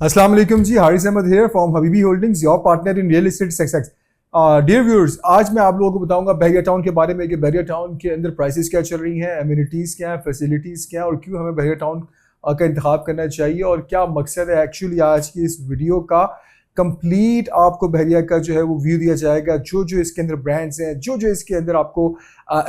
अस्सलाम वालेकुम जी, Haris Ahmed here from Habibi Holdings, your partner in real estate success. Dear viewers, आज मैं आप लोगों को बताऊंगा बहरिया टाउन के बारे में कि बहरिया टाउन के अंदर प्राइसेस क्या चल रही हैं, एमिनिटीज़ क्या हैं, फैसिलिटीज़ क्या हैं और क्यों हमें बहरिया टाउन का इंतखाब करना चाहिए और क्या मकसद है एक्चुअली आज की इस वीडियो का। कंप्लीट आपको बहरिया का जो है वो व्यू दिया जाएगा, जो जो इसके अंदर ब्रांड्स हैं, जो जो इसके अंदर आपको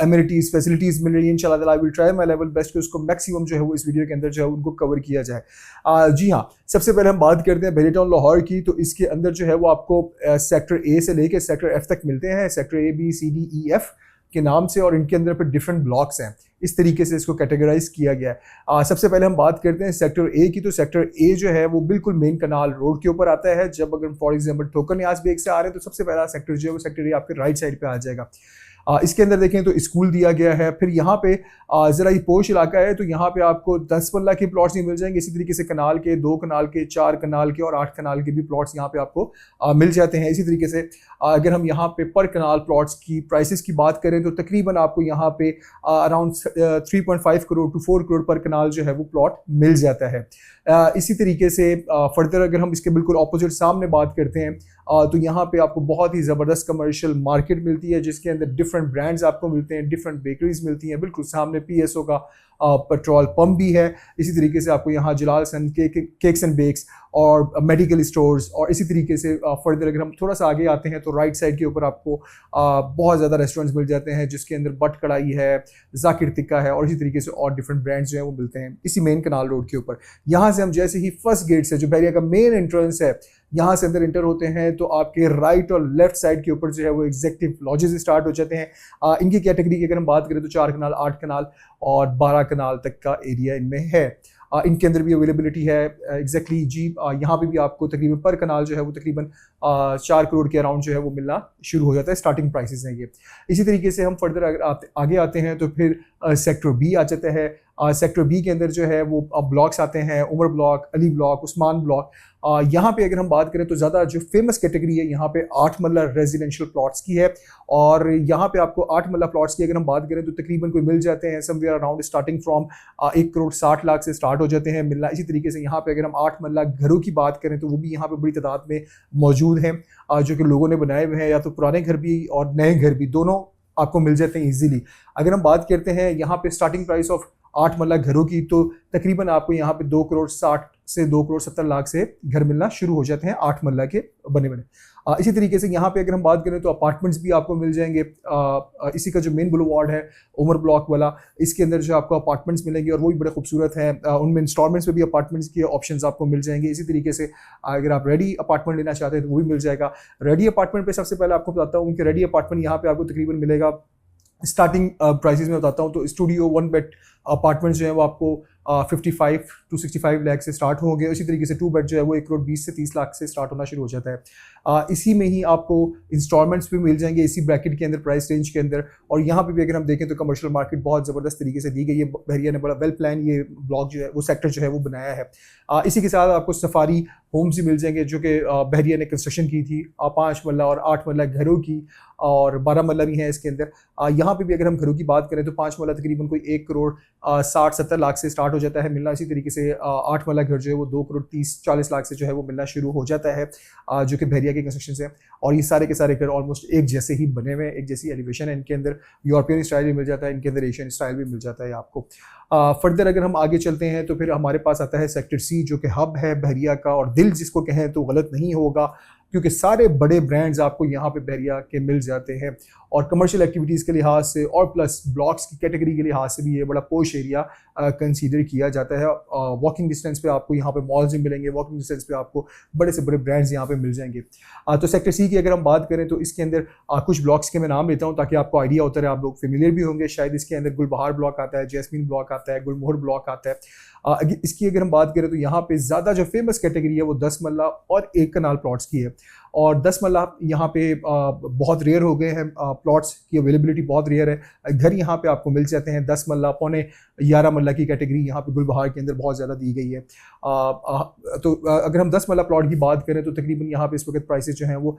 एमिनिटीज़ फैसिलिटीज़ मिल रही है। इंशाल्लाह ताला I will try my level best कि उसको मैक्सिमम जो है वो इस वीडियो के अंदर जो है उनको कवर किया जाए। जी हाँ, सबसे पहले हम बात करते हैं बहरिया टाउन लाहौर की। तो इसके अंदर जो है वो आपको सेक्टर ए से लेकर सेक्टर एफ तक मिलते हैं, sector A B C D E F के नाम से, और इनके अंदर फिर डिफरेंट ब्लॉक्स हैं। इस तरीके से इसको कैटेगराइज किया गया है। सबसे पहले हम बात करते हैं सेक्टर ए की। तो सेक्टर ए जो है वो बिल्कुल मेन कनाल रोड के ऊपर आता है। जब अगर फॉर एग्जांपल ठोकर न्याज बेग से आ रहे हैं तो सबसे पहला सेक्टर जो है वो सेक्टर ए आपके राइट साइड पे आ जाएगा। इसके अंदर देखें तो स्कूल दिया गया है। फिर यहाँ पे ज़रा ये पोश इलाका है, तो यहाँ पे आपको 10 मरला के प्लॉट्स नहीं मिल जाएंगे। इसी तरीके से कनाल के, 2 कनाल के, 4 कनाल के और 8 कनाल के भी प्लॉट्स यहाँ पे आपको मिल जाते हैं। इसी तरीके से अगर हम यहाँ पे पर कनाल प्लॉट्स की प्राइसेस की बात करें तो तकरीबन आपको यहाँ पे अराउंड 3.5 करोड़ टू 4 करोड़ पर कनाल जो है वो प्लॉट मिल जाता है। इसी तरीके से फर्दर अगर हम इसके बिल्कुल ऑपोजिट सामने बात करते हैं तो यहाँ पे आपको बहुत ही ज़बरदस्त कमर्शियल मार्केट मिलती है, जिसके अंदर डिफरेंट ब्रांड्स आपको मिलते हैं, डिफरेंट बेकरीज मिलती हैं। बिल्कुल सामने पीएसओ का पेट्रोल पंप भी है। इसी तरीके से आपको यहाँ जलाल सन केक्स एंड बेक्स और मेडिकल स्टोर्स, और इसी तरीके से फर्दर अगर हम थोड़ा सा आगे आते हैं तो राइट साइड के ऊपर आपको बहुत ज़्यादा रेस्टोरेंट्स मिल जाते हैं, जिसके अंदर बट कढ़ाई है, जाकिर टिक्का है और इसी तरीके से और डिफरेंट ब्रांड्स जो हैं वो मिलते हैं इसी मेन कनाल रोड के ऊपर। यहाँ से हम जैसे ही फर्स्ट गेट से, जो बहरिया का मेन एंट्रेंस है, यहाँ से अंदर इंटर होते हैं तो आपके राइट और लेफ्ट साइड के ऊपर जो है वो एग्जेक्टिव लॉजेस स्टार्ट हो जाते हैं। इनकी कैटेगरी की अगर हम बात करें तो 4 कनाल, 8 कनाल और 12 कनाल तक का एरिया इनमें है। इनके अंदर भी अवेलेबिलिटी है एग्जैक्टली जी। यहाँ पे भी आपको तकरीबन पर कनाल जो है वो तकरीबन 4 करोड़ के अराउंड जो है वो मिलना शुरू हो जाता है। स्टार्टिंग प्राइसेस हैं ये। इसी तरीके से हम फर्दर अगर आगे आते हैं तो फिर सेक्टर बी आ जाता है। सेक्टर बी के अंदर जो है वो ब्लॉक्स आते हैं, Umar block, Ali block, Usman block. यहाँ पे अगर हम बात करें तो ज़्यादा जो फेमस कैटेगरी है यहाँ पे 8 मरला रेजिडेंशियल प्लॉट्स की है। और यहाँ पे आपको 8 मरला प्लॉट्स की अगर हम बात करें तो तकरीबन कोई मिल जाते हैं somewhere around starting from 1 crore 60 lakh से स्टार्ट हो जाते हैं मिलना। इसी तरीके से यहाँ पे अगर हम 8 मरला घरों की बात करें तो वो भी यहाँ पे बड़ी तादाद में मौजूद हैं, जो कि लोगों ने बनाए हुए हैं, या तो पुराने घर भी और नए घर भी, दोनों आपको मिल जाते हैं ईजिली। अगर हम बात करते हैं यहाँ पे स्टार्टिंग प्राइस ऑफ 8 मरला घरों की, तो तकरीबन आपको यहाँ पे 2 करोड़ 60 से 2 करोड़ 70 लाख से घर मिलना शुरू हो जाते हैं 8 मरला के बने बने। इसी तरीके से यहाँ पे अगर हम बात करें तो अपार्टमेंट्स भी आपको मिल जाएंगे। इसी का जो मेन बुलवार्ड है उमर ब्लॉक वाला, इसके अंदर जो आपको अपार्टमेंट्स मिलेंगे और वो भी बड़े खूबसूरत हैं। उनमें इंस्टॉलमेंट्स में भी अपार्टमेंट्स के ऑप्शंस आपको मिल जाएंगे। इसी तरीके से अगर आप रेडी अपार्टमेंट लेना चाहते हैं तो वो भी मिल जाएगा। रेडी अपार्टमेंट पे सबसे पहले आपको बताता हूँ उनके रेडी अपार्टमेंट यहाँ पे आपको तकरीबन मिलेगा स्टार्टिंग प्राइसेस में बताता हूँ तो स्टूडियो 1 बेड अपार्टमेंट्स जो है वो आपको 55 टू 65 लाख से स्टार्ट होंगे। इसी तरीके से 2 बेड जो है वो 1 करोड़ 20 से 30 लाख से स्टार्ट होना शुरू हो जाता है। इसी में ही आपको इंस्टॉलमेंट्स भी मिल जाएंगे इसी ब्रैकेट के अंदर, प्राइस रेंज के अंदर। और यहाँ पे भी अगर हम देखें तो कमर्शियल मार्केट बहुत ज़बरदस्त तरीके से दी गई है। बहरिया ने बड़ा वेल प्लान ये ब्लॉक जो है वो सेक्टर जो है वो बनाया है। इसी के साथ आपको सफारी होम्स भी मिल जाएंगे, जो कि बहरिया ने कंस्ट्रक्शन की थी 5 मरला और 8 मरला घरों की, और 12 मरला भी हैं इसके अंदर। यहाँ पे भी अगर हम घरों की बात करें तो 5 मरला तकरीबन कोई 1 करोड़ 60-70 लाख से स्टार्ट हो जाता है मिलना। इसी तरीके से 8 मरला घर जो है वो 2 करोड़ 30-40 लाख से जो है वो मिलना शुरू हो जाता है, जो कि बहरिया के कंस्ट्रक्शन से। और ये सारे के सारे घर ऑलमोस्ट एक जैसे ही बने हुए, एक जैसी एलिवेशन है इनके अंदर। यूरोपियन स्टाइल भी मिल जाता है इनके अंदर, एशियन स्टाइल भी मिल जाता है आपको। फर्दर अगर हम आगे चलते हैं तो फिर हमारे पास आता है सेक्टर सी, जो कि हब है बहरिया का, और दिल जिसको कहें तो गलत नहीं होगा, क्योंकि सारे बड़े ब्रांड्स आपको यहाँ पे बहरिया के मिल जाते हैं। और कमर्शियल एक्टिविटीज़ के लिहाज से और प्लस ब्लॉक्स की कैटेगरी के लिहाज से भी ये बड़ा पोश एरिया कंसीडर किया जाता है। वॉकिंग डिस्टेंस पे आपको यहाँ पे मॉल्स भी मिलेंगे, वॉकिंग डिस्टेंस पे आपको बड़े से बड़े ब्रांड्स यहाँ पे मिल जाएंगे। तो सेक्टर सी की अगर हम बात करें तो इसके अंदर कुछ ब्लॉक्स के मैं नाम लेता हूँ ताकि आपको आइडिया होता है, आप लोग फेमिलियर भी होंगे शायद। इसके अंदर गुलबहार ब्लॉक आता है, जैस्मीन ब्लॉक आता है, गुलमोहर ब्लॉक आता है। इसकी अगर हम बात करें तो यहाँ पे ज़्यादा जो फेमस कैटेगरी है वो 10 मरला और 1 कनाल प्लॉट्स की है। और 10 मरला यहाँ पे बहुत रेयर हो गए हैं, प्लॉट्स की अवेलेबिलिटी बहुत रेयर है। घर यहाँ पे आपको मिल जाते हैं 10 मरला, 11.25 मरला की कैटेगरी यहाँ पे गुलबहार के अंदर बहुत ज़्यादा दी गई है। तो अगर हम 10 मरला प्लॉट की बात करें तो तकरीबन यहाँ पे इस वक्त प्राइसेस जो हैं वो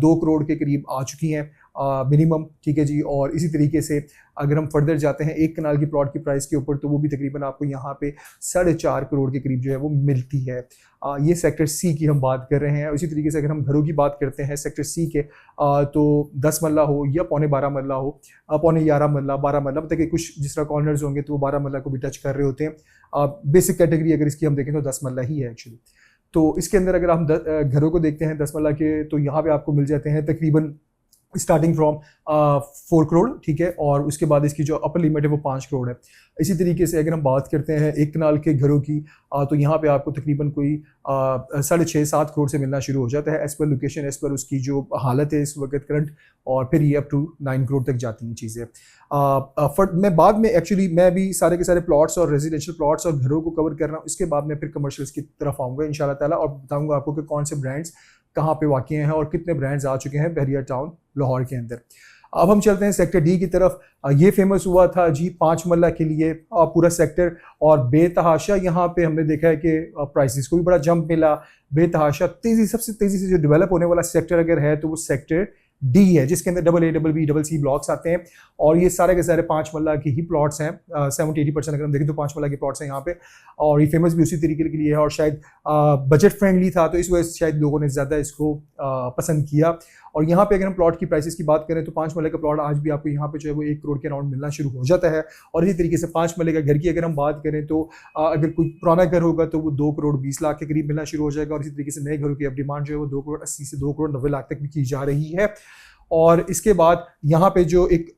2 करोड़ के करीब आ चुकी हैं। मिनिमम, ठीक है जी। और इसी तरीके से अगर हम फर्दर जाते हैं एक कनाल की प्लॉट की प्राइस के ऊपर, तो वो भी तकरीबन आपको यहाँ पे 4.5 करोड़ के करीब जो है वो मिलती है। ये सेक्टर सी की हम बात कर रहे हैं। उसी तरीके से अगर हम घरों की बात करते हैं सेक्टर सी के, तो 10 मरला हो या पौने 12 मरला हो, पौने 11 मरला, 12 मरला, मतलब कि कुछ जिस तरह कॉर्नर्स होंगे तो वो 12 मरला को भी टच कर रहे होते हैं। बेसिक कैटेगरी अगर इसकी हम देखें तो 10 मरला ही है एक्चुअली। तो इसके अंदर अगर हम घरों को देखते हैं 10 मरला के, तो यहाँ पे आपको मिल जाते हैं तकरीबन स्टार्टिंग फ्रॉम 4 करोड़, ठीक है। और उसके बाद इसकी जो अपर लिमिट है वो 5 करोड़ है। इसी तरीके से अगर हम बात करते हैं एक कनाल के घरों की, तो यहाँ पे आपको तकरीबन कोई 6.5-7 करोड़ से मिलना शुरू हो जाता है as per location, as per उसकी जो हालत है इस वक्त करंट, और फिर ये अप टू 9 करोड़ तक जाती हैं चीज़ें। मैं बाद में एक्चुअली मैं भी सारे के सारे प्लॉट्स और रेजिडेंशियल प्लॉट्स और घरों को कवर कर रहा हूँ। इसके बाद मैं फिर कमर्शियल्स की तरफ आऊँगा इंशाल्लाह ताला, और बताऊँगा आपको कि कौन से ब्रांड्स कहाँ पे वाक़ई हैं और कितने ब्रांड्स आ चुके हैं बहरिया टाउन लाहौर के अंदर। अब हम चलते हैं सेक्टर डी की तरफ। ये फेमस हुआ था जी 5 मरला के लिए पूरा सेक्टर, और बेतहाशा यहाँ पे हमने देखा है कि प्राइसेस को भी बड़ा जंप मिला। बेतहाशा सबसे तेज़ी से जो डेवलप होने वाला सेक्टर अगर है तो वो सेक्टर डी है, जिसके अंदर AA, BB, CC ब्लॉक्स आते हैं। और ये सारे के सारे 5 मरला की ही प्लॉट्स हैं। 70-80% अगर हम देखें तो 5 मरला के प्लॉट्स हैं यहाँ पे, और ये फेमस भी उसी तरीके के लिए है, और शायद बजट फ्रेंडली था तो इस वजह से शायद लोगों ने ज़्यादा इसको पसंद किया। और यहाँ पे अगर हम प्लॉट की प्राइसेस की बात करें तो 5 मरले का प्लॉट आज भी आपको यहाँ पे जो है वो 1 करोड़ के अराउंड मिलना शुरू हो जाता है। और इसी तरीके से 5 मरले का घर की अगर हम बात करें तो अगर कोई पुराना घर होगा तो वो 2 करोड़ 20 लाख के करीब मिलना शुरू हो जाएगा। और इसी तरीके से नए घरों की अब डिमांड जो है वो 2 करोड़ 80 से 2 करोड़ 90 लाख तक भी की जा रही है। और इसके बाद यहाँ पे जो एक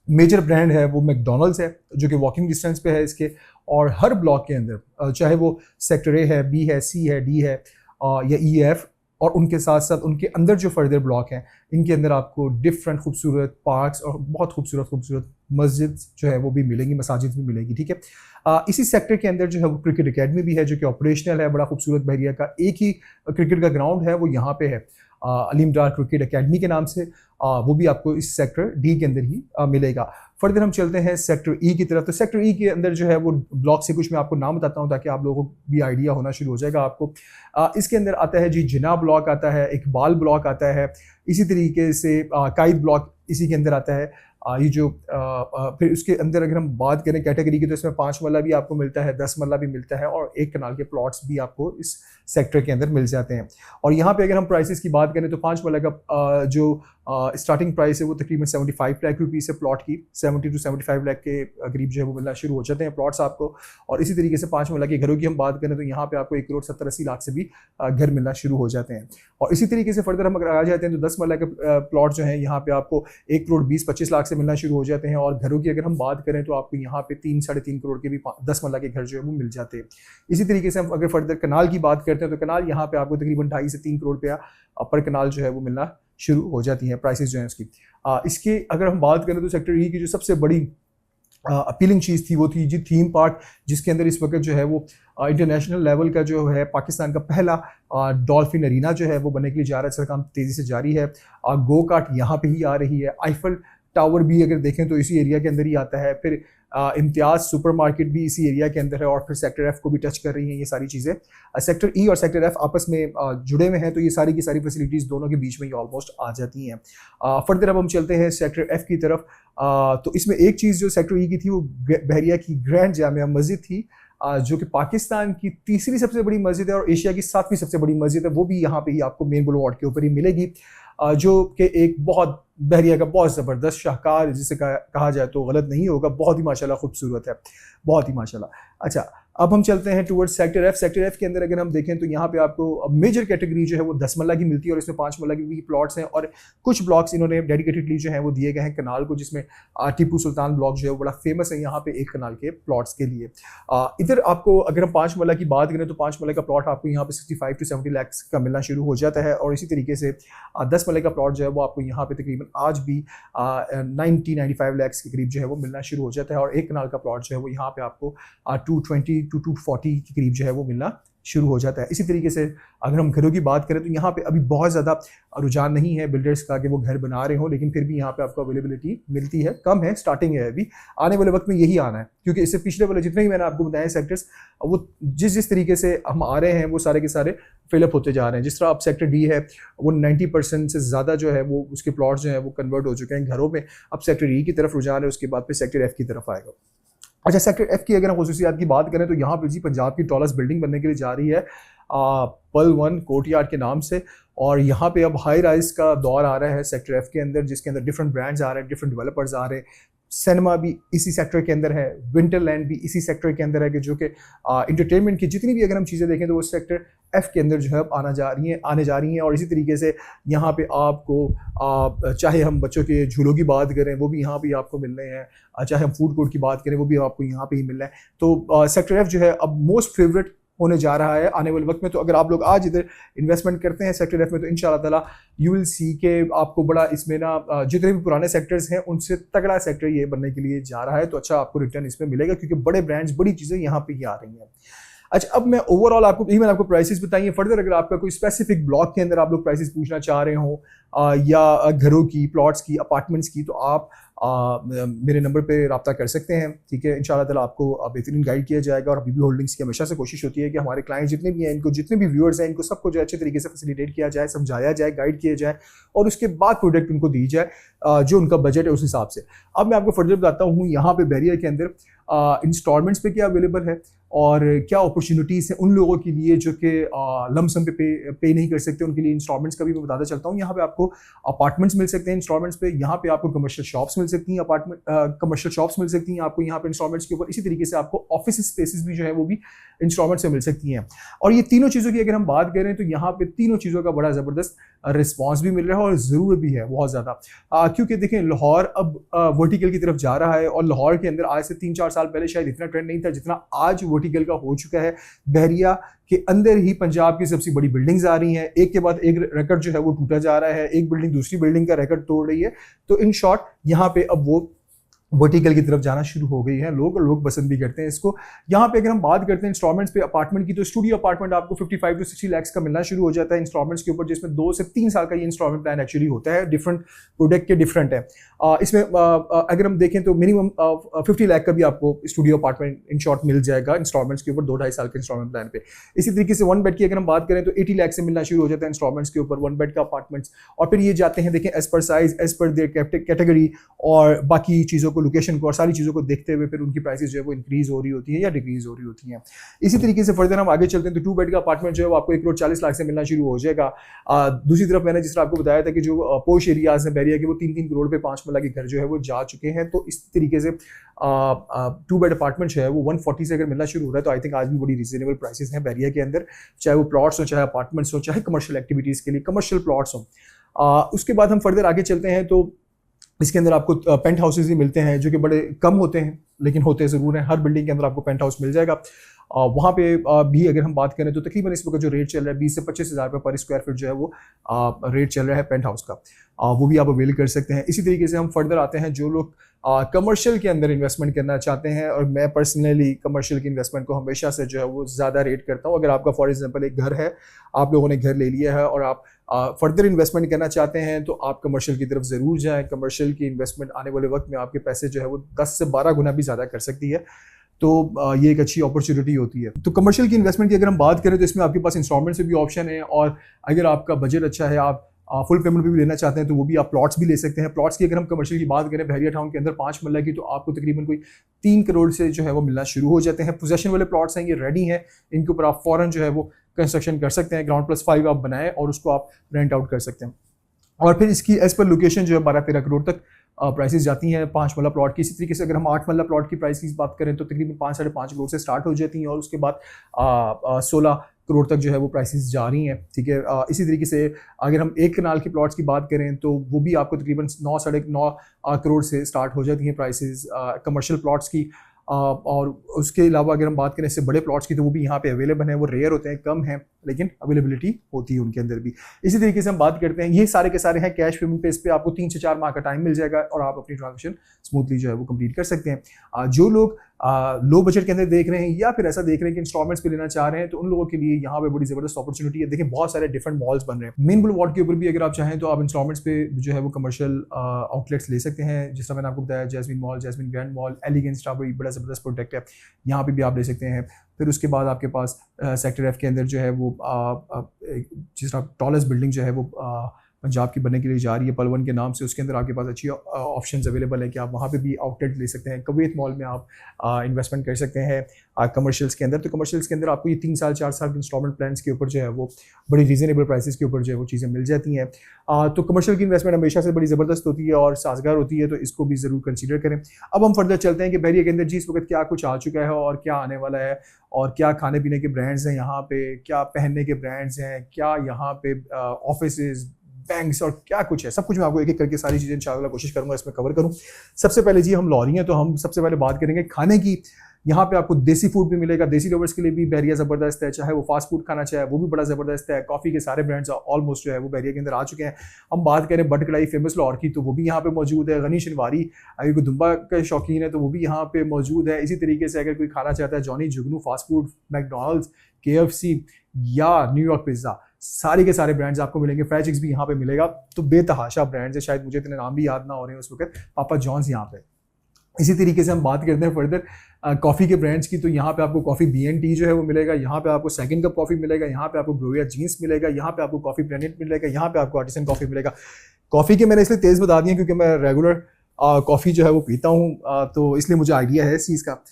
मेजर ब्रांड है वो मैकडॉनल्ड्स है, जो कि वॉकिंग डिस्टेंस पे है इसके। और हर ब्लॉक के अंदर चाहे वो सेक्टर ए है, बी है, सी है, डी है या ई एफ, और उनके साथ साथ उनके अंदर जो फर्दर ब्लॉक हैं इनके अंदर आपको डिफरेंट खूबसूरत पार्क्स और बहुत खूबसूरत मस्जिद जो है वो भी मिलेंगी, मसाजिद भी मिलेगी, ठीक है। इसी सेक्टर के अंदर जो है वो क्रिकेट एकेडमी भी है, जो कि ऑपरेशनल है। बड़ा खूबसूरत बहरिया का एक ही क्रिकेट का ग्राउंड है वो यहाँ पे है, अलीम डार क्रिकेट एकेडमी के नाम से। वो भी आपको इस सेक्टर डी के अंदर ही मिलेगा। फर्दर हम चलते हैं सेक्टर ई की तरफ। तो सेक्टर ई के अंदर जो है वो ब्लॉक से कुछ मैं आपको नाम बताता हूँ ताकि आप लोगों को भी आइडिया होना शुरू हो जाएगा आपको। इसके अंदर आता है जी जिना ब्लॉक आता है, इकबाल ब्लॉक आता है, इसी तरीके से काइद ब्लॉक इसी के अंदर आता है। ये जो फिर उसके अंदर अगर हम बात करें कैटेगरी की तो इसमें 5 मरला भी आपको मिलता है, 10 मरला भी मिलता है, और 1 कनाल के प्लॉट्स भी आपको इस सेक्टर के अंदर मिल जाते हैं। और यहाँ पे अगर हम प्राइसेस की बात करें तो 5 मरला का जो स्टार्टिंग प्राइस है वो तकरीबन 75 लाख रुपीज़ है प्लॉट की। 70 to 75 लाख के करीब जो है वो मिलना शुरू हो जाते हैं प्लॉट्स आपको। और इसी तरीके से 5 मरला के घरों की हम बात करें तो यहाँ पे आपको 1 करोड़ 70-80 लाख से भी घर मिलना शुरू हो जाते हैं। और इसी तरीके से फर्दर हम अगर आ जाते हैं तो 10 मरला के प्लॉट जो है यहाँ पे आपको 1 करोड़ 20-25 लाख से मिलना शुरू हो जाते हैं। और घरों की अगर हम बात करें तो आपको यहाँ पे 3-3.5 करोड़ के भी 10 मरला के घर जो है वो मिल जाते हैं। इसी तरीके से हम अगर फर्दर कनाल की बात करते हैं तो कनाल यहाँ पे आपको तकरीबन 2.5 से 3 करोड़ रुपया पर कनाल जो है वो मिलना शुरू हो जाती है प्राइसेस जो है उसकी। इसके अगर हम बात करें तो सेक्टर ई की जो सबसे बड़ी अपीलिंग चीज़ थी वो थी जी थीम पार्क, जिसके अंदर इस वक्त जो है वो इंटरनेशनल लेवल का जो है पाकिस्तान का पहला डॉल्फिन अरीना जो है वो बनने के लिए जा रहा है। इसका काम तेज़ी से जारी है। गो कार्ट यहाँ पे ही आ रही है। आईफल टावर भी अगर देखें तो इसी एरिया के अंदर ही आता है। फिर इम्तियाज़ सुपरमार्केट भी इसी एरिया के अंदर है, और फिर सेक्टर एफ को भी टच कर रही हैं ये सारी चीज़ें। सेक्टर ई और सेक्टर एफ आपस में जुड़े हुए हैं, तो ये सारी की सारी फैसिलिटीज़ दोनों के बीच में ये ऑलमोस्ट आ जाती हैं। फर्दर अब हम चलते हैं सेक्टर एफ की तरफ। तो इसमें एक चीज़ जो सेक्टर ई की थी वो बहरिया की ग्रैंड जामिया मस्जिद थी, जो कि पाकिस्तान की तीसरी सबसे बड़ी मस्जिद है और एशिया की 7वीं सबसे बड़ी मस्जिद है। वो भी यहाँ पे ही आपको मेन बुलवार्ड के ऊपर ही मिलेगी, जो कि एक बहुत बहरिया का बहुत ज़बरदस्त शाहकार, जिसे कहा जाए तो गलत नहीं होगा, बहुत ही माशाल्लाह खूबसूरत है, बहुत ही माशाल्लाह। अच्छा, अब हम चलते हैं towards sector F. Sector F के अंदर अगर हम देखें तो यहाँ पे आपको मेजर कैटेगरी जो है वो 10 मरला की मिलती है, और इसमें 5 मरला की भी प्लॉट्स हैं, और कुछ ब्लॉक्स इन्होंने डेडिकेटेडली जो है वो दिए गए हैं कनाल को, जिसमें टीपू सुल्तान ब्लॉक जो है वो बड़ा फेमस है यहाँ पे 1 कनाल के प्लॉट्स के लिए। इधर आपको अगर हम 5 मरला की बात करें तो 5 मरला का प्लॉट आपको यहाँ पे 65 to 70 लाख का मिलना शुरू हो जाता है। और इसी तरीके से 10 मरला का प्लॉट जो है वो आपको यहाँ पे तकरीबन आज भी 90-95 लाख के करीब जो है वो मिलना शुरू हो जाता है। और 1 कनाल का प्लॉट जो है वो यहाँ पे आपको 220 टू 240 के करीब जो है वो मिलना शुरू हो जाता है। इसी तरीके से अगर हम घरों की बात करें तो यहाँ पे अभी बहुत ज़्यादा रुझान नहीं है बिल्डर्स का कि वो घर बना रहे हो, लेकिन फिर भी यहाँ पे आपको अवेलेबिलिटी मिलती है, कम है, स्टार्टिंग है अभी। आने वाले वक्त में यही आना है, क्योंकि इससे पिछले वाले जितने भी मैंने आपको बताए सेक्टर्स, वो जिस तरीके से हम आ रहे हैं वो सारे के सारे फिलअप होते जा रहे हैं। जिस तरह अब सेक्टर डी है वो 90% से ज़्यादा जो है वो उसके प्लॉट्स जो है वो कन्वर्ट हो चुके हैं घरों में। अब सेक्टर ई की तरफ रुझान है, उसके बाद फिर सेक्टर एफ की तरफ आएगा। अच्छा, सेक्टर एफ की अगर हम खसूसियात की बात करें तो यहाँ पे जी पंजाब की टॉलेस्ट बिल्डिंग बनने के लिए जा रही है पल वन कोर्टयार्ड के नाम से, और यहाँ पे अब हाई राइज का दौर आ रहा है सेक्टर एफ के अंदर, जिसके अंदर डिफरेंट ब्रांड्स आ रहे हैं, डिफरेंट डेवलपर्स आ रहे हैं। सिनेमा भी इसी सेक्टर के अंदर है, विंटरलैंड भी इसी सेक्टर के अंदर है, कि जो कि इंटरटेनमेंट की जितनी भी अगर हम चीज़ें देखें तो वो सेक्टर एफ के अंदर जो है अब आने जा रही हैं। और इसी तरीके से यहाँ पे आपको चाहे हम बच्चों के झूलों की बात करें वो भी यहाँ पे आपको मिल रहे हैं, चाहे हम फूड कोर्ट की बात करें वो भी आपको यहाँ पे ही मिल रहा है। तो सेक्टर एफ जो है अब मोस्ट फेवरेट होने जा रहा है आने वाले वक्त में। तो अगर आप लोग आज इधर इन्वेस्टमेंट करते हैं सेक्टर एफ में तो इंशाल्लाह ताला यू विल सी के आपको बड़ा इसमें ना जितने भी पुराने सेक्टर्स हैं उनसे तगड़ा सेक्टर ये बनने के लिए जा रहा है। तो अच्छा आपको रिटर्न इसमें मिलेगा, क्योंकि बड़े ब्रांड्स, बड़ी चीज़ें यहाँ पे ही आ रही हैं। अच्छा, अब मैं ओवरऑल आपको मैंने आपको प्राइसेस बताइए। फर्दर अगर आपका कोई स्पेसिफिक ब्लॉक के अंदर आप लोग प्राइसेस पूछना चाह रहे हो या घरों की, प्लॉट्स की, अपार्टमेंट्स की, तो आप मेरे नंबर पे रब्ता कर सकते हैं, ठीक है। इंशाल्लाह ताला आपको बेहतरीन गाइड किया जाएगा। और हबीबी होल्डिंग्स की हमेशा से कोशिश होती है कि हमारे क्लाइंट जितने भी हैं, इनको जितने भी व्यूअर्स हैं, इनको सबको जो अच्छे तरीके से फैसिलिटेट किया जाए, समझाया जाए, गाइड किया जाए, और उसके बाद प्रोडक्ट उनको दी जाए जो उनका बजट है उस हिसाब से। अब मैं आपको फर्दर बताता हूँ यहाँ पे बैरियर के अंदर इंस्टॉलमेंट्स पे क्या अवेलेबल है और क्या अपॉर्चुनिटीज़ हैं उन लोगों के लिए जो कि लमसम पे नहीं कर सकते, उनके लिए इंस्टॉलमेंट्स का भी मैं बताता चलता हूँ। यहाँ पे आपको अपार्टमेंट्स मिल सकते हैं इंस्टॉलमेंट्स पे, यहाँ पे आपको कमर्शियल शॉप्स मिल सकती हैं, कमर्शियल शॉप्स मिल सकती हैं आपको यहाँ पे इंस्टॉलमेंट्स के ऊपर। इसी तरीके से आपको ऑफिस स्पेसेस भी जो है वो भी इंस्टॉलमेंट से मिल सकती हैं। और ये तीनों चीज़ों की अगर हम बात करें तो यहाँ पे तीनों चीज़ों का बड़ा ज़बरदस्त रिस्पॉन्स भी मिल रहा है और ज़रूर भी है बहुत ज़्यादा, क्योंकि देखें लाहौर अब वर्टिकल की तरफ जा रहा है, और लाहौर के अंदर आज से 3-4 साल पहले शायद इतना ट्रेंड नहीं था जितना आज वर्टिकल का हो चुका है। बहरिया के अंदर ही पंजाब की सबसे बड़ी बिल्डिंग्स आ रही हैं, एक के बाद एक रिकॉर्ड जो है वो टूटा जा रहा है, एक बिल्डिंग दूसरी बिल्डिंग का रिकॉर्ड तोड़ रही है। तो इन शॉर्ट यहाँ पे अब वो वर्टिकल की तरफ जाना शुरू हो गई है, लोग पसंद भी करते हैं इसको। यहाँ पे अगर हम बात करते हैं इंस्टॉलमेंट्स पे अपार्टमेंट की, तो स्टूडियो अपार्टमेंट आपको 55 to 60 लाख का मिलना शुरू हो जाता है इंस्टॉलमेंट्स के ऊपर, जिसमें 2 से 3 साल का ये इंस्टॉलमेंट प्लान एक्चुअली होता है। डिफरेंट प्रोडक्ट के डिफरेंट है। इसमें अगर हम देखें तो मिनिमम 50 लाख का भी आपको स्टूडियो अपार्टमेंट इन शॉर्ट मिल जाएगा इंस्टॉलमेंट्स के ऊपर 2-2.5 साल के इंस्टॉलमेंट प्लान पे। इसी तरीके से 1 बेड की अगर हम बात करें तो 80 लाख से मिलना शुरू हो जाता है इंस्टॉलमेंट्स के ऊपर 1 बेड का अपार्टमेंट्स। और फिर ये जाते हैं देखें as per size, as per their category और बाकी चीज़ों को, लोकेशन को और सारी चीज़ों को देखते हुए फिर उनकी प्राइसेस जो है वो इंक्रीज हो रही होती है या डिक्रीज हो रही होती हैं। इसी तरीके से फर्दर हम आगे चलते हैं तो 2 बेड का अपार्टमेंट जो है वो आपको 1,40 लाख से मिलना शुरू हो जाएगा। दूसरी तरफ मैंने जिस तरह आपको बताया था कि जो पोश एरियाज हैं बैरिया के, वो 3-3 करोड़ पे 5 मरला के घर जो है वो जा चुके हैं। तो इस तरीके से 2 बेड अपार्टमेंट जो है वो 140 से अगर मिलना शुरू हो रहा है तो आई थिंक आज भी बड़ी रीजनेबल प्राइसेस हैं बैरिया के अंदर, चाहे वो प्लॉट्स हो, चाहे अपार्टमेंट्स हो, चाहे कमर्शियल एक्टिविटीज़ के लिए कमर्शियल प्लॉट्स हों। उसके बाद हम फर्दर आगे चलते हैं तो इसके अंदर आपको पेंट हाउसेज भी मिलते हैं जो कि बड़े कम होते हैं लेकिन होते ज़रूर हैं। हर बिल्डिंग के अंदर आपको पेंट हाउस मिल जाएगा। वहाँ पे भी अगर हम बात करें तो तकरीबन इस वक्त जो रेट चल रहा है 20 से 25 हज़ार रुपये पर स्क्वायर फीट जो है वो रेट चल रहा है पेंट हाउस का, वो भी आप अवेल कर सकते हैं। इसी तरीके से हम फर्दर आते हैं जो लोग कमर्शियल के अंदर इन्वेस्टमेंट करना चाहते हैं, और मैं पर्सनली कमर्शियल की इन्वेस्टमेंट को हमेशा से जो है वो ज़्यादा रेट करता हूँ। अगर आपका फॉर एग्जांपल एक घर है, आप लोगों ने घर ले लिया है और आप फर्दर इन्वेस्टमेंट करना चाहते हैं तो आप कमर्शियल की तरफ ज़रूर जाएँ। कमर्शियल की इन्वेस्टमेंट आने वाले वक्त में आपके पैसे जो है वो 10 से 12 गुना भी ज़्यादा कर सकती है। तो ये एक अच्छी अपॉर्चुनिटी होती है। तो कमर्शियल की इन्वेस्टमेंट की अगर हम बात करें तो इसमें आपके पास इंस्टॉलमेंट से भी ऑप्शन है, और अगर आपका बजट अच्छा है, आप फुल पेमेंट भी लेना चाहते हैं तो वो भी आप प्लॉट्स भी ले सकते हैं। प्लॉट्स की अगर हम कमर्शियल की बात करें बहरिया टाउन के अंदर 5 मरला की, तो आपको तकरीबन कोई 3 करोड़ से जो है वो मिलना शुरू हो जाते हैं। पोजेशन वाले प्लॉट्स हैं, ये रेडी हैं, इनके ऊपर आप फ़ौरन जो है वो कंस्ट्रक्शन कर सकते हैं। ग्राउंड +5 आप बनाएं और उसको आप रेंट आउट कर सकते हैं। और फिर इसकी एज पर लोकेशन जो है 12-13 करोड़ तक प्राइसेस जाती हैं 5 मरला प्लॉट की। इसी तरीके से अगर हम 8 मरला प्लॉट की प्राइस की बात करें तो तकरीबन 5-5.5 करोड़ से स्टार्ट हो जाती हैं, और उसके बाद 16 करोड़ तक जो है वो प्राइसेस जा रही हैं, ठीक है। इसी तरीके से अगर हम 1 कनाल के प्लॉट्स की बात करें तो वो भी आपको तकरीबन 9-9.5 करोड़ से स्टार्ट हो जाती हैं प्राइसेस कमर्शियल प्लॉट्स की। और उसके अलावा अगर हम बात करें इससे बड़े प्लॉट्स की तो वो भी यहाँ पे अवेलेबल हैं, वो रेयर होते हैं, कम हैं, लेकिन अवेलेबिलिटी होती है उनके अंदर भी। इसी तरीके से हम बात करते हैं, ये सारे के सारे हैं कैश पेमेंट पे, इस पे आपको 3 से 4 माह का टाइम मिल जाएगा और आप अपनी ट्रांजेक्शन स्मूथली जो है वो कंप्लीट कर सकते हैं। जो लोग लो बजट के अंदर देख रहे हैं या फिर ऐसा देख रहे हैं कि इंस्टॉलमेंट्स पे लेना चाह रहे हैं, तो उन लोगों के लिए यहाँ पे बड़ी जबरदस्त अपॉर्चुनिटी है। देखिए बहुत सारे डिफरेंट मॉल्स बन रहे हैं। मेन बुलवार्ड के ऊपर भी अगर आप चाहें तो आप इंस्टॉलमेंट्स पे जो है वो कमर्शियल आउटलेट्स ले सकते हैं। जिस तरह मैंने आपको बताया Jasmine Mall, Jasmine Grand Mall, Elegance Tower बड़ा जबरदस्त प्रोडक्ट है, यहाँ पे भी आप ले सकते हैं। फिर उसके बाद आपके पास सेक्टर एफ के अंदर जो है वो जिस तरह टॉलेस्ट बिल्डिंग जो है वो पंजाब की बनने के लिए जा रही है पलवन के नाम से, उसके अंदर आपके पास अच्छी ऑप्शंस अवेलेबल है कि आप वहाँ पे भी आउटलेट ले सकते हैं। कुवैत मॉल में आप इन्वेस्टमेंट कर सकते हैं कमर्शियल्स के अंदर। तो कमर्शियल्स के अंदर आपको ये 3 साल 4 साल के इंस्टॉलमेंट प्लान्स के ऊपर जो है वो बड़ी रीजनेबल प्राइसेस के ऊपर जो है वो चीज़ें मिल जाती हैं। तो कमर्शियल की इन्वेस्टमेंट हमेशा से बड़ी ज़बरदस्त होती है और साजगार होती है, तो इसको भी ज़रूर कंसीडर करें। अब हम फर्दर चलते हैं कि बहरिया के अंदर जी इस वक्त क्या कुछ आ चुका है और क्या आने वाला है, और क्या खाने पीने के ब्रांड्स हैं यहाँ पे, क्या पहनने के ब्रांड्स हैं, क्या यहाँ पे ऑफिसेज, बैंक्स और क्या कुछ है। सब कुछ मैं आपको एक एक करके सारी चीज़ें इंशाल्लाह कोशिश करूंगा इसमें कवर करूं। सबसे पहले जी हम लॉरी हैं, तो हम सबसे पहले बात करेंगे खाने की। यहाँ पे आपको देसी फूड भी मिलेगा, देसी लवर्स के लिए भी बहरिया ज़बरदस्त है, चाहे वो फास्ट फूड खाना चाहे वो भी बड़ा ज़बरदस्त है। कॉफ़ी के सारे ब्रांड्स ऑलमोस्ट जो है वो बहरिया के अंदर आ चुके हैं। हम बात करें बट कढ़ाई फेमस लाहौर की, तो वो भी यहाँ पे मौजूद है। गनी शनवारी अगर कोई दुम्बा का शौकीन है तो वो भी यहाँ पे मौजूद है। इसी तरीके से अगर कोई खाना चाहता है जॉनी जुगनू फास्ट फूड, मैकडोनल्ड्स, KFC या न्यूयॉर्क पिज़्ज़ा, सारे के सारे ब्रांड्स आपको मिलेंगे। फ्राई चिक्स भी यहाँ पे मिलेगा। तो बेतहाशा ब्रांड्स है, शायद मुझे इतने नाम भी याद ना हो रहे हैं उस वक्त। पापा जॉन्स यहाँ पे। इसी तरीके से हम बात करते हैं फर्दर कॉफ़ी के ब्रांड्स की, तो यहाँ पे आपको कॉफ़ी B&T जो है वो मिलेगा, यहाँ पे आपको सेकंड कप कॉफ़ी मिलेगा, यहाँ पे आपको ग्लोरिया जीन्स मिलेगा, यहाँ पे आपको कॉफ़ी प्लेनेट मिलेगा, यहाँ पे आपको आर्टिसन कॉफ़ी मिलेगा। कॉफ़ी के मैंने इसलिए तेज़ बता दिया क्योंकि मैं रेगुलर कॉफ़ी जो है वो पीता हूँ, तो इसलिए मुझे आइडिया है इस चीज़ का।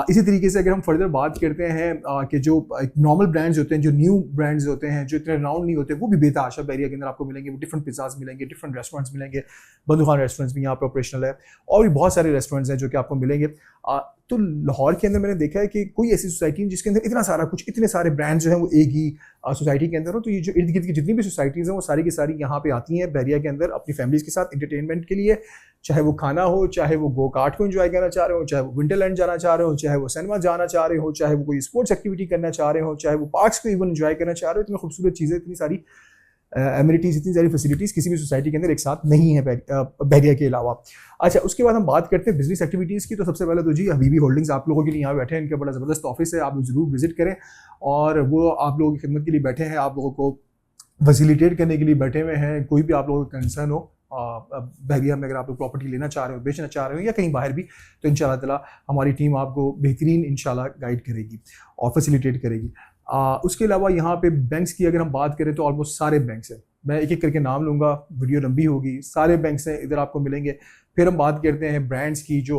इसी तरीके से अगर हम फर्दर बात करते हैं कि जो नॉर्मल ब्रांड्स होते हैं, जो न्यू ब्रांड्स होते हैं, जो इतने राउंड नहीं होते, वो भी बेतहाशा बहरिया के अंदर आपको मिलेंगे। वो डिफरेंट पिज़्ज़ाज मिलेंगे, डिफरेंट रेस्टोरेंट्स मिलेंगे। बंधु खान रेस्टोरेंट्स भी यहाँ पर ऑपरेशनल है और भी बहुत सारे रेस्टोरेंट्स हैं जो कि आपको मिलेंगे। तो लाहौर के अंदर मैंने देखा है कि कोई ऐसी सोसाइटी है जिसके अंदर इतना सारा कुछ, इतने सारे ब्रांड्स जो हैं वो एक ही सोसाइटी के अंदर हो। तो ये जो इर्द गिर्द की जितनी भी सोसाइटीज़ हैं वो सारी की सारी यहाँ पे आती हैं बहरिया के अंदर अपनी फैमिलीज़ के साथ इंटरटेनमेंट के लिए, चाहे वो खाना हो, चाहे वो गो कार्ट को एंजॉय करना चाह रहे हो, चाहे वो विंटरलैंड जाना चाह रहे हो, चाहे वो सिनेमा जाना चाह रहे हो, चाहे वो कोई स्पोर्ट्स एक्टिविटी करना चाह रहे हो, चाहे वो पार्क्स को इवन एंजॉय करना चाह रहे हो। इतनी खूबसूरत चीज़ें, इतनी सारी एमिनिटीज़, इतनी सारी फैसिलिटीज़ किसी भी सोसाइटी के अंदर एक साथ नहीं है बहरिया के अलावा। अच्छा, उसके बाद हम बात करते हैं बिजनेस एक्टिविटीज़ की। तो सबसे पहले तो जी हबीबी होल्डिंग्स आप लोगों के लिए यहाँ बैठे हैं, इनका बड़ा ज़बरदस्त ऑफिस है, आप लोग ज़रूर विजिट करें और वो आप लोगों की खिदमत के लिए बैठे हैं, आप लोगों को फैसिलिटेट करने के लिए बैठे हुए हैं। कोई भी आप लोगों का कंसर्न हो बहरिया में, अगर आप लोग प्रॉपर्टी लेना चाह रहे हो, बेचना चाह रहे हो या कहीं बाहर भी, तो इंशाल्लाह ताला हमारी टीम आपको बेहतरीन इंशाल्लाह गाइड करेगी और फैसिलिटेट करेगी। उसके अलावा यहाँ पे बैंक्स की अगर हम बात करें तो ऑलमोस्ट सारे बैंक्स हैं, मैं एक एक करके नाम लूँगा, वीडियो लंबी होगी, सारे बैंक्स हैं इधर आपको मिलेंगे। फिर हम बात करते हैं ब्रांड्स की, जो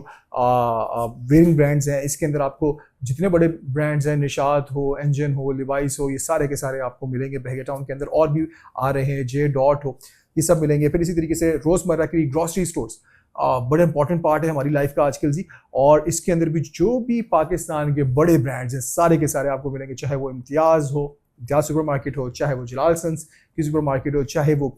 वेयरिंग ब्रांड्स हैं, इसके अंदर आपको जितने बड़े ब्रांड्स हैं, निशात हो, एंजन हो, लिवाइस हो, ये सारे के सारे आपको मिलेंगे बहरिया टाउन के अंदर। और भी आ रहे हैं, जे डॉट हो, ये सब मिलेंगे। फिर इसी तरीके से रोज़मर्रा की ग्रॉसरी स्टोर्स बड़ा इंपॉर्टेंट पार्ट है हमारी लाइफ का आजकल जी, और इसके अंदर भी जो भी पाकिस्तान के बड़े ब्रांड्स हैं सारे के सारे आपको मिलेंगे, चाहे वो इम्तियाज़ हो, इम्तियाज़ सुपर मार्केट हो, चाहे वो जलाल सन्स की सुपर मार्केट हो, चाहे वो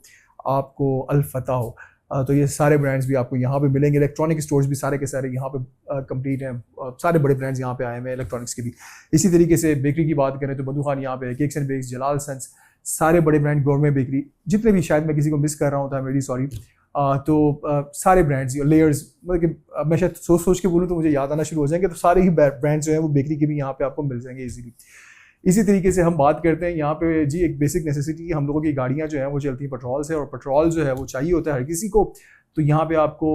आपको अल-फतह हो, तो ये सारे ब्रांड्स भी आपको यहाँ पे मिलेंगे। इलेक्ट्रॉनिक स्टोर्स भी सारे के सारे यहाँ पे कंप्लीट हैं, सारे बड़े ब्रांड्स यहाँ पे आए हुए हैं इलेक्ट्रॉनिक्स के भी। इसी तरीके से बेकरी की बात करें तो बंधु खान यहाँ पे, Cakes and Bakes, Jalal Sons, सारे बड़े ब्रांड, गौरमेट बेकरी, जितने भी, शायद मैं किसी को मिस कर रहा हूँ तो आई एम वेरी सॉरी। सारे ब्रांड्स, लेयर्स, मतलब कि मैं शायद सोच सोच के बोलूँ तो मुझे याद आना शुरू हो जाएंगे, तो सारे ही ब्रांड्स जो हैं वो बेकरी के भी यहाँ पे आपको मिल जाएंगे इजीली। इसी तरीके से हम बात करते हैं यहाँ पे जी, एक बेसिक नेसेसिटी, हम लोगों की गाड़ियाँ जो हैं वो चलती हैं पेट्रोल से, और पेट्रोल जो है वो चाहिए होता है हर किसी को। तो यहाँ पे आपको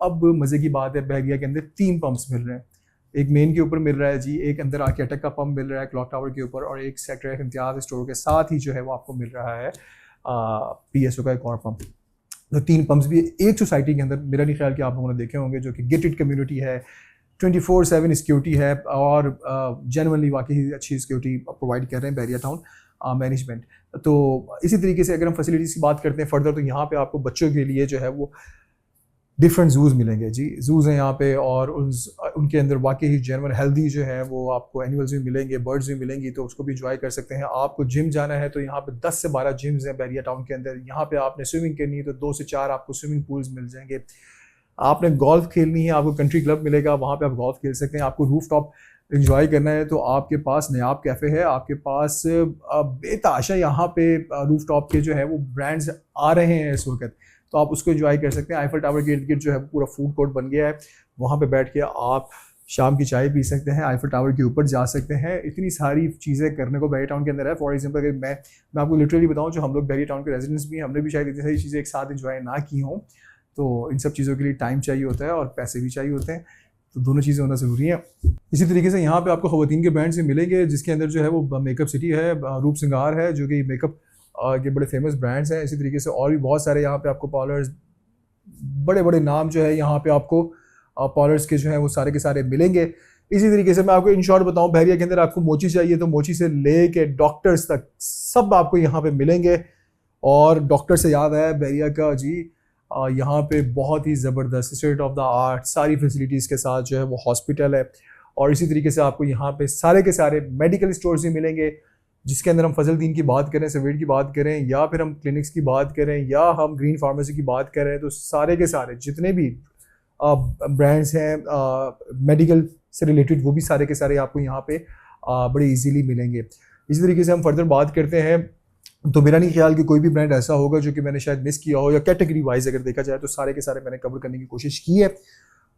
अब मज़े की बात है, बहरिया के अंदर 3 पंप्स मिल रहे हैं। एक मेन के ऊपर मिल रहा है जी, एक अंदर आके अटक का पंप मिल रहा है क्लॉक टावर के ऊपर, और एक सेक्टर एफ इम्तियाज़ स्टोर के साथ ही जो है वो आपको मिल रहा है PSO का एक और पंप। तो 3 पंप्स भी एक सोसाइटी के अंदर, मेरा नहीं ख्याल कि आप लोगों ने देखे होंगे, जो कि गेटेड कम्युनिटी है, 24/7 सिक्योरिटी है और जेन्युइनली वाकई अच्छी सिक्योरिटी प्रोवाइड कर रहे हैं बहरिया टाउन मैनेजमेंट। तो इसी तरीके से अगर हम फैसिलिटीज़ की बात करते हैं फर्दर, तो यहाँ पे आपको बच्चों के लिए जो है वो डिफरेंट जूज़ मिलेंगे जी, जूज़ हैं यहाँ पे, और उनके अंदर वाकई जेन्युइन हेल्दी जो है वो आपको एनिमल्स भी मिलेंगे, बर्ड्स भी मिलेंगी, तो उसको भी इंजॉय कर सकते हैं। आपको जिम जाना है तो यहाँ पे 10 से 12 जिम्स हैं बहरिया टाउन के अंदर। यहाँ पे आपने स्विमिंग करनी है तो 2 से 4 आपको स्विमिंग पूल्स मिल जाएंगे। आपने गोल्फ खेलनी है, आपको कंट्री क्लब मिलेगा, वहाँ पे आप गोल्फ खेल सकते हैं। आपको रूफ टॉप इंजॉय करना है तो आपके पास नयाब कैफ़े है, आपके पास बेताशा यहाँ पे रूफ टॉप के जो है वो ब्रांड्स आ रहे हैं इस वक्त, तो आप उसको एंजॉय कर सकते हैं। आईफल टावर के इर्द गिर्द जो है पूरा फूड कोर्ट बन गया है, वहाँ पे बैठ के आप शाम की चाय पी सकते हैं, आईफल टावर के ऊपर जा सकते हैं, इतनी सारी चीज़ें करने को बहरिया टाउन के अंदर है। फॉर एग्जांपल अगर मैं आपको लिटरली बताऊं, जो हम लोग बहरिया टाउन के रेजिडेंट्स भी हैं, हमने भी शायद इतनी सारी चीज़ें एक साथ इंजॉय ना की हों, तो इन सब चीज़ों के लिए टाइम चाहिए होता है और पैसे भी चाहिए होते हैं, तो दोनों चीज़ें होना ज़रूरी है। इसी तरीके से यहाँ पे आपको ख़वातीन के ब्रांड्स भी मिलेंगे, जिसके अंदर जो है वो मेकअप सिटी है, रूप सिंगार है, जो कि मेकअप के बड़े फेमस ब्रांड्स हैं। इसी तरीके से और भी बहुत सारे यहाँ पे आपको पार्लर्स, बड़े बड़े नाम जो है यहाँ पे आपको पार्लर्स के जो है वो सारे के सारे मिलेंगे। इसी तरीके से मैं आपको इन शॉर्ट बताऊँ, बहरिया के अंदर आपको मोची चाहिए तो मोची से ले के डॉक्टर्स तक सब आपको यहाँ पे मिलेंगे। और डॉक्टर से याद आया, बहरिया का जी यहाँ पे बहुत ही ज़बरदस्त स्टेट ऑफ द आर्ट सारी फैसिलिटीज़ के साथ जो है वो हॉस्पिटल है। और इसी तरीके से आपको यहाँ पे सारे के सारे मेडिकल स्टोर्स भी मिलेंगे, जिसके अंदर हम फजलदीन की बात करें, सवेड की बात करें, या फिर हम क्लिनिक्स की बात करें, या हम ग्रीन फार्मेसी की बात करें, तो सारे के सारे जितने भी ब्रांड्स हैं मेडिकल से रिलेटेड, वो भी सारे के सारे आपको यहाँ पे बड़े इजीली मिलेंगे। इसी तरीके से हम फर्दर बात करते हैं, तो मेरा नहीं ख्याल कि कोई भी ब्रांड ऐसा होगा जो कि मैंने शायद मिस किया हो, या कैटेगरी वाइज अगर देखा जाए तो सारे के सारे मैंने कवर करने की कोशिश की है।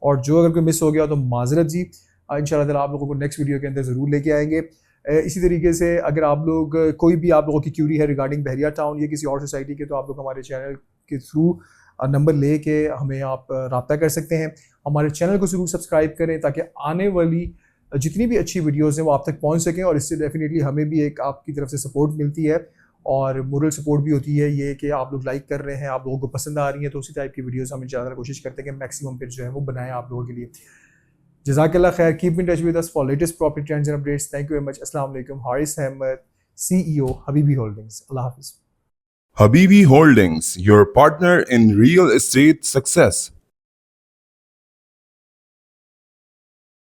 और जो अगर कोई मिस हो गया तो माजरत जी, इंशाल्लाह ताला आप लोगों को नेक्स्ट वीडियो के अंदर ज़रूर लेके आएंगे। इसी तरीके से अगर आप लोग कोई भी आप लोगों की क्यूरी है रिगार्डिंग बहरिया टाउन या किसी और सोसाइटी के, तो आप लोग हमारे चैनल के थ्रू नंबर ले के हमें आप रब्ता कर सकते हैं। हमारे चैनल को ज़रूर सब्सक्राइब करें ताकि आने वाली जितनी भी अच्छी वीडियोज़ हैं वो आप तक पहुँच सकें, और इससे डेफिनेटली हमें भी एक आपकी तरफ से सपोर्ट मिलती है और मोरल सपोर्ट भी होती है ये कि आप लोग लाइक कर रहे हैं, आप लोगों को पसंद आ रही हैं, तो उसी टाइप की वीडियोस हम ज़्यादा कोशिश करते हैं कि मैक्सिमम फिर जो है वो बनाएं आप लोगों के लिए। जज़ाकल्लाह खैर, keep in touch with us for latest property trends and updates. Thank you very much. अस्सलाम वालेकुम। Haris Ahmed, CEO, Habibi Holdings. अल्लाह हाफिज़। Habibi Holdings, your partner in real estate success.